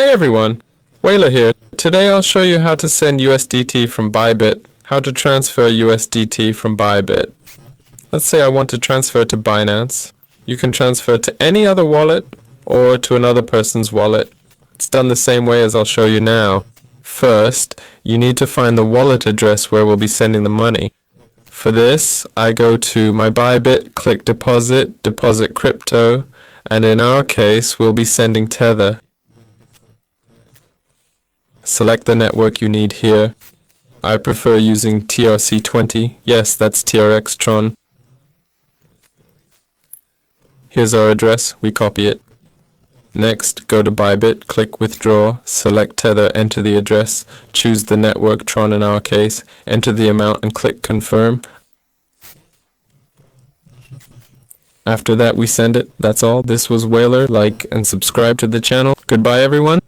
Hey everyone, Whaler here. Today I'll show you how to send USDT from Bybit, how to transfer USDT from Bybit. Let's say I want to transfer to Binance. You can transfer to any other wallet or to another person's wallet. It's done the same way as I'll show you now. First, you need to find the wallet address where we'll be sending the money. For this, I go to my Bybit, click deposit, deposit crypto, and in our case, we'll be sending Tether. Select the network you need here. I prefer using TRC20. Yes, that's TRX Tron. Here's our address. We copy it. Next, go to Bybit, click withdraw, select Tether, enter the address, choose the network Tron in our case, enter the amount and click confirm. After that, we send it. That's all. This was Whaler. Like and subscribe to the channel. Goodbye, everyone.